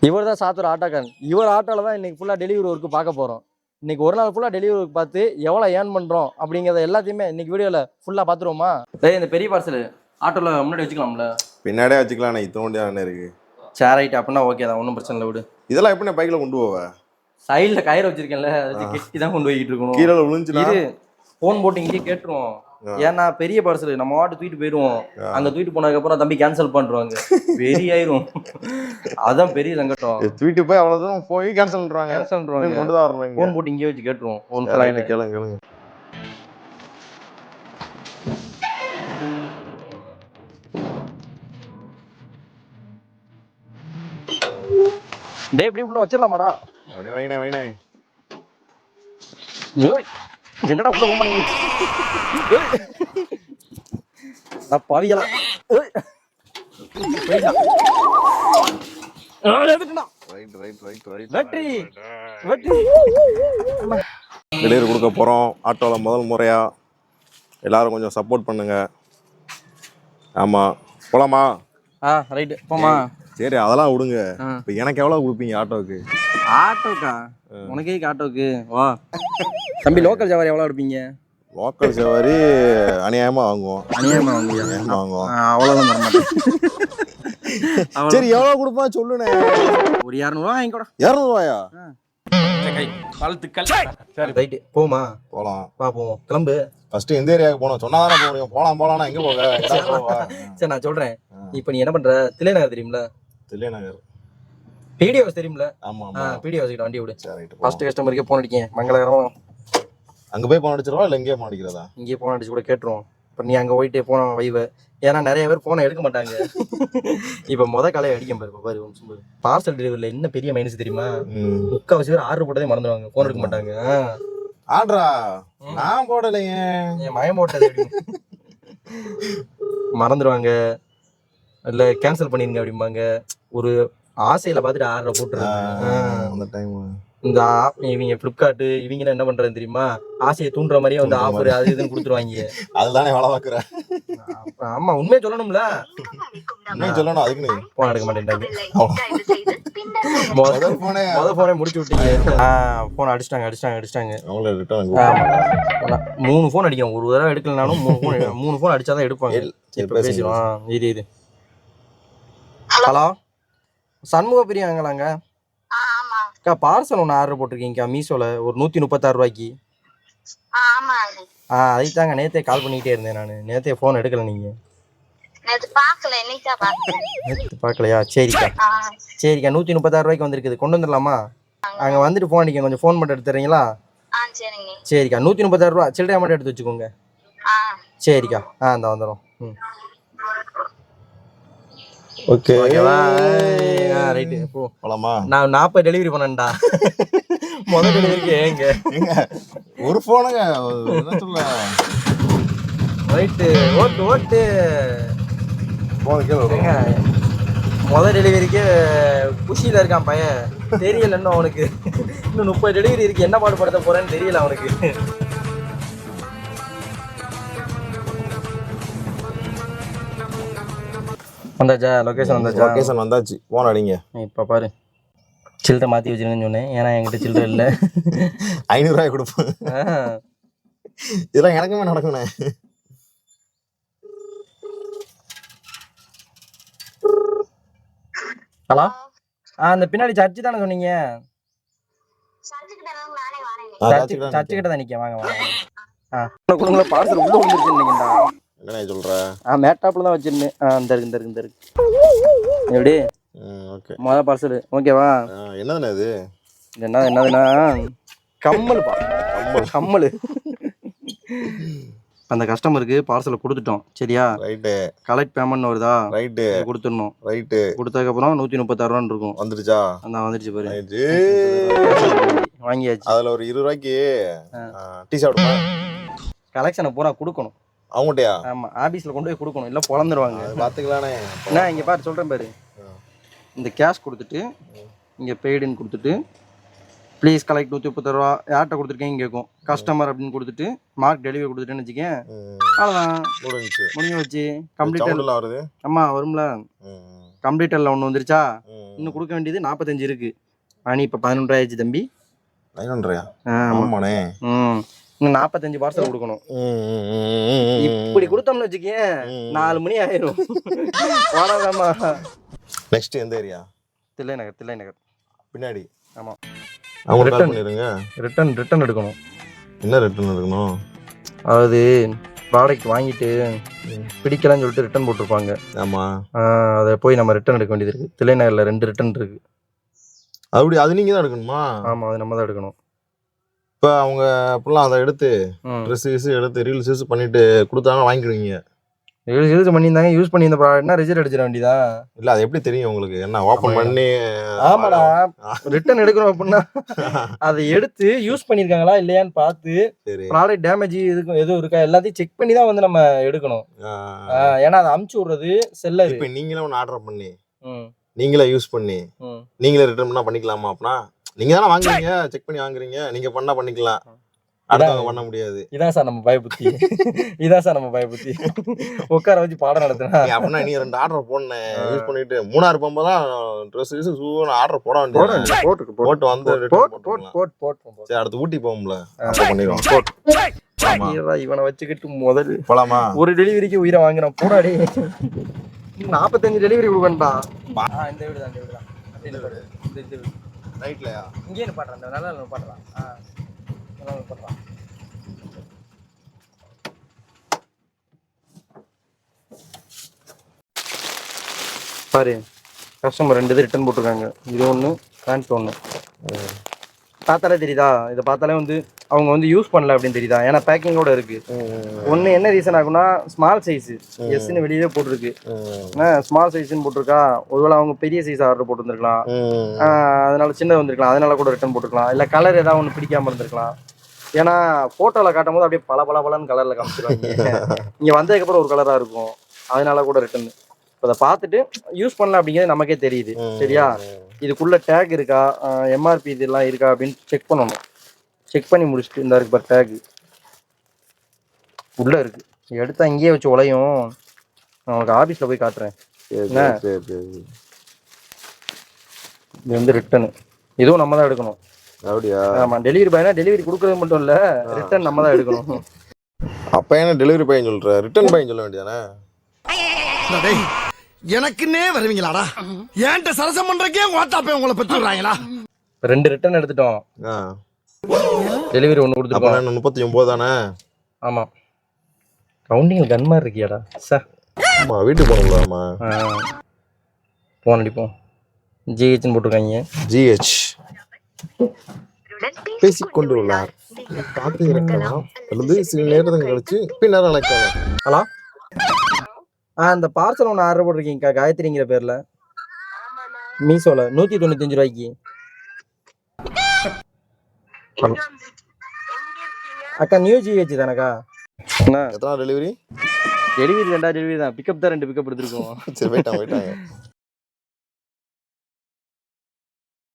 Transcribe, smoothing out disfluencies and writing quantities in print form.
இவர் தான் சாத்தூர் ஆட்டோக்காரன். இவர் ஆட்டோவில் தான் இன்னைக்கு ஃபுல்லாக டெலிவரி ஒர்க்கு பார்க்க போகிறோம். இன்னைக்கு ஒரு நாள் ஃபுல்லாக டெலிவரி ஒர்க் பார்த்து எவ்வளோ ஏர்ன் பண்ணுறோம் அப்படிங்கிறத எல்லாத்தையுமே இன்னைக்கு வீடியோவில் ஃபுல்லாக பார்த்துருவோமா? இந்த பெரிய பார்சல் ஆட்டோவில் முன்னாடி வச்சுக்கலாம்ல? பின்னாடியே வச்சுக்கலாம். இத்தோண்டியான இருக்கு. சேர் ரைட் அப்படின்னா ஓகே தான், ஒன்றும் பிரச்சனை இல்லை விடு. இதெல்லாம் எப்படி நான் பைக்கில் கொண்டு போவேன்? சைடில் கயிறு வச்சிருக்கேன்ல, அதை கெட்டி தான் கொண்டு போய்கிட்டு இருக்கணும். கீழே விழுந்துச்சுனா இது ஃபோன் போட்டு இங்கே கேட்டுருவோம். ஏன்னா பெரிய பார்சல் நம்ம வாட்டு தூக்கிட்டு போயிடுவோம். அங்கே தூக்கிட்டு போனதுக்கப்புறம் தம்பி கேன்சல் பண்ணுறாங்க, வெறி ஆயிரும். அதான் பெரிய சங்கடம். தூக்கிட்டு போய் அவ்வளோ தூரம் போய் கேன்சல் பண்ணுறாங்க. கேன்சல் பண்ணுறாங்க, கொண்டு தான் வரணும். ஃபோன் போட்டு இங்கே வச்சு கேட்டுருவோம். கேளுங்க. டே இப்படி உள்ள வச்சிடலாமாடா? அப்படியே வைனே என்னடா உள்ள போறீங்க? நான் பாவியல. டெலிவரி கொடுக்க போகிறோம் ஆட்டோவில் முதல் முறையா. எல்லாரும் கொஞ்சம் சப்போர்ட் பண்ணுங்க. ஆமாம், போலாமா? ரைட்டு போமா. சரி, அதெல்லாம் விடுங்க. இப்போ எனக்கு எவ்வளோ கொடுப்பீங்க ஆட்டோவுக்கு? ஆட்டோக்கா? உனக்கே ஆட்டோவுக்கு வா தம்பி. லோக்கல் சவாரி எவ்வளோ எடுப்பீங்க? லோக்கல் சவாரி அநியாயமாக வாங்குவோம். வாங்குவோம், அவ்வளோதான் தர மாட்டேன். சரி, எவ்வளோ கொடுப்பா சொல்லுண்ணே. ஒரு 200 வாங்கிக்கூட. 200 வாழ்த்துக்கள். சரி ரைட்டு போமா. போகலாம், வா போவோம். கிளம்பு. ஃபர்ஸ்ட் எந்த ஏரியாவுக்கு போகணும் சொன்னா தானே போக முடியும். போகலாம் எங்கே போக? சரி நான் சொல்கிறேன். இப்போ நீ என்ன பண்ணுற? தில்லைநகர் தெரியுமில? தில்லைநகர் பிடிஓஸ் தெரியுமில? ஆமாம். பிடிஓஸ் கிட்ட வண்டி விடு. சரி, ஃபர்ஸ்ட் கஸ்டமருக்கே ஃபோன் அடிக்கேன். மங்களகரம். அங்கே போய் ஃபோன் அடிச்சிருவா இல்லை இங்கேயே ஃபோன் அடிக்கிறதா? இங்கேயே ஃபோன் அடிச்சு கூட கேட்டுருவோம். இப்போ நீ அங்கே போயிட்டு ஃபோனை வைவ. ஏன்னா நிறைய பேர் ஃபோனை எடுக்க மாட்டாங்க. இப்போ காலையை அடிக்கும் பாரு. பாரு பார்சல் டெலிவரியில் என்ன பெரிய மைனஸ் தெரியுமா? முக்கால்வாசி பேர் ஆர்டர் போட்டதே மறந்துடுவாங்க, ஃபோன் எடுக்க மாட்டாங்க. ஆர்டரா? நான் போடலையே, என் மயம் போட்டது மறந்துடுவாங்க. இல்லை கேன்சல் பண்ணிருங்க அப்படிம்பாங்க. ஒரு ஆசையில் பார்த்துட்டு ஆர்டர் போட்டுருவாங்க. அந்த டைம் இந்த இவங்க ஃப்ளிப்கார்ட்டு இவங்க என்ன பண்றது தெரியுமா? ஆசையை தூண்டுற மாதிரியே வந்து ஆஃபர் அது இதுன்னு கொடுத்துருவாங்க. அதுதானே வேலை பார்க்குறேன். ஆமா, உண்மையை சொல்லணும்ல. சொல்லணும். அதுக்கு போன் எடுக்க மாட்டேன்டாங்க. முதல் போனே முடிச்சு விட்டீங்க. போன் அடிச்சிட்டாங்க. 3 போன் அடிக்கிறோம். ஒரு தடவை எடுக்கலனாலும் 3 போன் அடிச்சாதான் எடுப்பாங்க. பேசிடுவோம். இது ஹலோ, சண்முக பிரியாங்களாங்க? அக்கா பார்சல் ஒன்று ஆர்டர் போட்டிருக்கீங்கக்கா மீஷோவில் ஒரு 136 ரூபாய்க்கு. அதுதாங்க நேற்றே கால் பண்ணிக்கிட்டே இருந்தேன். நான் நேற்றே ஃபோன் எடுக்கல. நீங்கள் பார்க்கலையா? சரிக்கா 136 ரூபாய்க்கு வந்திருக்குது. கொண்டு வந்துடலாமா? அங்கே வந்துட்டு ஃபோன் அடிக்க, கொஞ்சம் ஃபோன் மட்டும் எடுத்துறீங்களா? சரிக்கா 136 ரூபா. சில்லறையா மட்டும் எடுத்து வச்சுக்கோங்க. சரிக்கா இந்த வந்துடும். ஓகே ரைட்டு போ போலாமா? நான் 40 டெலிவரி பண்ணேன்டா. முதல் டெலிவரிக்கு ஏங்க ஒரு ஃபோனுங்க என்ன சொல்ல? ரைட்டு ஓட்டு போனுங்க. முதல் டெலிவரிக்கு குஷியில் இருக்கான் பையன். தெரியல இன்னும் அவனுக்கு. இன்னும் 30 டெலிவரி இருக்கு. என்ன பாடுபடுத்த போறேன்னு தெரியல அவனுக்கு. வந்தாச்சா? லொகேஷன் வந்தாச்சு. போன் அடிங்க. இப்போ பாரு, சில்லறை மாற்றி வச்சிருங்கன்னு சொன்னேன். ஏன்னா என்கிட்ட சில்லறை இல்லை. 500 ரூபாய் கொடுப்பேன். இதெல்லாம் எனக்குமே நடக்குண்ணே. ஹலோ, அந்த பின்னாடி சர்ச்சு தானே சொன்னீங்க? சர்ச்சு கிட்ட தான் நிற்க. வாங்க கொடுங்களா. பார்சல் உள்ள வந்துருச்சுன்னீங்கடா. என்ன சொல்ற? மேட்டாப்ல தான் வச்சிருந்தேன். இந்த இருக்கு எப்படி? ஓகே, முதல் பார்சல் ஓகேவா? என்னதுண்ணே இது? என்னதுன்னா கம்மல்பா. கம்மல். அந்த கஸ்டமருக்கு பார்சலை கொடுத்துட்டோம். சரியா? ரைட்டு. கலெக்ட் பேமெண்ட் வருதா? ரைட்டு. கொடுத்துடணும். ரைட்டு. கொடுத்ததுக்கப்புறம் 136 ரூபான்னு இருக்கும். வந்துருச்சா? வந்துருச்சு பாரு. வாங்கியாச்சு. அதில் ஒரு 20 ரூபாய்க்கு டீ சாப்பிடுமா? கலெக்ஷனை பூரா கொடுக்கணும் அவங்ககிட்டயா? ஆமாம், ஆஃபீஸில் கொண்டு போய் கொடுக்கணும். இல்லை பொழந்துருவாங்க. பார்த்துக்கலானே. நான் இங்கே பாரு சொல்கிறேன் பாரு. இந்த கேஷ் கொடுத்துட்டு இங்கே பெய்டுன்னு கொடுத்துட்டு ப்ளீஸ் கலெக்ட் 136 ரூபா யார்கிட்ட கொடுத்துருக்கீங்க கேட்கும். கஸ்டமர் அப்படின்னு கொடுத்துட்டு மார்க் டெலிவரி கொடுத்துட்டேன்னு வச்சுக்கேன். அவ்வளோதான், முடிஞ்சு வச்சு கம்ப்ளீட்டாக வருது. ஆமாம் வரும்ல. கம்ப்ளீட்டரில் ஒன்று வந்துருச்சா, இன்னும் கொடுக்க வேண்டியது 45 இருக்கு. மணி இப்போ 11 ஆயிடுச்சு தம்பி. 11 ஆமாண்ணே. இன்னும் 45 பார்சல் கொடுக்கணும். இப்படி கொடுத்தோம்னு வச்சுக்கேன் 4 மணி ஆயிரும். போடாதாமா. நெக்ஸ்ட் எந்த ஏரியா? தில்லை நகர் பின்னாடி. ஆமாம். அவங்க கால் பண்ணிடுங்க. ரிட்டன் எடுக்கணும். என்ன ரிட்டன் எடுக்கணும்? அதாவது ப்ராடக்ட் வாங்கிட்டு பிடிக்கலன்னு சொல்லிட்டு ரிட்டன் போட்டிருப்பாங்க. ஆமாம். அதை போய் நம்ம ரிட்டன் எடுக்க வேண்டியது இருக்குது. தில்லை நகரில் 2 ரிட்டன் இருக்குது. அப்படி அது நீங்கள் தான் எடுக்கணுமா? ஆமாம், அது நம்ம தான் எடுக்கணும். இப்போ அவங்க அப்படிலாம் அதை எடுத்து ட்ரெஸ் எடுத்து ரீல்ஸ் பண்ணிட்டு கொடுத்தாங்க வாங்கிடுவீங்க. யூஸ் பண்ணியிருந்தாங்க, யூஸ் பண்ணி இந்த ப்ராடக்ட்னா ரிஜெக்ட் அடிச்சிட வேண்டியதா? இல்லை, அது எப்படி தெரியும் உங்களுக்கு? என்ன ஓப்பன் பண்ணி? ஆமாடா, ரிட்டன் எடுக்கணும் அப்படின்னா அதை எடுத்து யூஸ் பண்ணியிருக்காங்களா இல்லையான்னு பார்த்து ப்ராடக்ட் டேமேஜ் எதுவும் இருக்கா எல்லாத்தையும் செக் பண்ணி தான் வந்து நம்ம எடுக்கணும். ஏன்னா அதை அமுச்சு விடுறது செல்லர். இப்போ நீங்களே ஒன்று ஆர்டர் பண்ணி நீங்களே யூஸ் பண்ணி நீங்களே ரிட்டர்ன் பண்ணால் பண்ணிக்கலாமா? அப்படின்னா நீங்கள் தானே வாங்குறீங்க, செக் பண்ணி வாங்குறீங்க, நீங்கள் பண்ணால் பண்ணிக்கலாம், அடுத்தவங்க பண்ண முடியாது. இதான் சார் நம்ம பயபுத்தி. உட்கார வச்சு பாடம் நடத்தினா அப்படின்னா நீ 2 ஆர்டர் போடனேன், யூஸ் பண்ணிட்டு 3ஆறு போகும்போது தான் ட்ரெஸ் ஆர்டர் போட வேண்டியது. போட்டு வந்து சரி, அடுத்து ஊட்டி போகும்ல, அப்போ பண்ணிடுவோம். இவனை வச்சுக்கிட்டு முதல்ல போலாமா? ஒரு டெலிவரிக்கு உயிரை வாங்கினான் போடாடி. 45 டெலிவரி கொடுக்கண்டா. இந்த வீடு தான். ரைட்லயா? இங்கே நிப்பாட்டுறான், அந்த நல்லா நிப்பாட்டுறான். பாரு, கஸ்டமர் 2 இது ரிட்டர்ன் போட்டிருக்காங்க. இது ஒன்று, பேண்ட் ஒன்று. பார்த்தாலே தெரியுதா? இதை பார்த்தாலே வந்து அவங்க வந்து யூஸ் பண்ணல அப்படின்னு தெரியுதா? ஏன்னா பேக்கிங்கோட இருக்கு. ஒன்று என்ன ரீசன் ஆகுனா, ஸ்மால் சைஸு எஸ்ன்னு வெளியே போட்டிருக்கு. ஸ்மால் சைஸ்ன்னு போட்டிருக்கா, ஒருவேளை அவங்க பெரிய சைஸ் ஆர்டர் போட்டுருந்துருக்கலாம், அதனால சின்னது வந்திருக்கலாம், அதனால கூட ரிட்டர்ன் போட்டுருக்கலாம். இல்லை கலர் ஏதாவது ஒன்று பிடிக்காம இருந்திருக்கலாம். ஏன்னா ஃபோட்டோவில் காட்டும் போது அப்படியே பலன்னு கலரில் காமிச்சிருவாங்க. இங்கே வந்ததுக்கப்புறம் ஒரு கலராக இருக்கும், அதனால கூட ரிட்டர்ன். இப்போ அதை பார்த்துட்டு யூஸ் பண்ணல அப்படிங்கிறது நமக்கே தெரியுது. சரியா? இதுக்குள்ள டேக் இருக்கா, எம்ஆர்பி இதெல்லாம் இருக்கா அப்படின்னு செக் பண்ணணும். செக் பண்ணி முடிச்சுட்டு இந்த இருக்கு பார், டேக் உள்ள இருக்கு. எடுத்தா இங்கேயே வச்சு உழையும். நான் உங்களுக்கு ஆஃபீஸில் போய் காட்டுறேன். இது வந்து ரிட்டனு, இதுவும் நம்ம தான் எடுக்கணும். அப்படியா? ஆமாம், டெலிவரி பாய்னா டெலிவரி கொடுக்கறது மட்டும் இல்லை, ரிட்டன் நம்ம தான் எடுக்கணும். அப்போ என்ன டெலிவரி பாய்ன்னு சொல்கிற, ரிட்டன் பாய்ன்னு சொல்ல வேண்டியதானே? எனக்குன்னே வருவீங்களாடா? ஏன்ட்ட சரசம் பண்றக்கே வாட்டாப்பே உங்களை பெற்றுறாங்களா? 2 ரிட்டன் எடுத்துட்டோம், டெலிவரி 1 கொடுத்துட்டோம். 39 தானே? ஆமாம். கவுண்டிங்கில் கன் மாதிரி இருக்கியாடா சார். ஆமாம், வீட்டுக்கு போகணும்லாமா? ஃபோன் அடிப்போம். ஜிஹெச்னு போட்டிருக்காங்க. ஜிஹெச் பேசிக்கொண்டு உள்ளார். காத்து இருக்கலாம் அல்லது சில நேரத்துக்கு கழிச்சு பின்னர் அழைக்கலாம். ஹலோ, அந்த பார்சல் ஒன்று ஆர்டர் போட்டிருக்கீங்கக்கா, காயத்ரிங்கிற பேரில், மீஷோவில் 195 ரூபாய்க்கு. அக்கா நியூ ஜிஹெச் தானக்கா? எத்தனை டெலிவரி? டெலிவரி 2 டெலிவரி தான், பிக்கப் தான் 2 பிக்கப் எடுத்துருக்கோம். சரி, போயிட்டாங்க.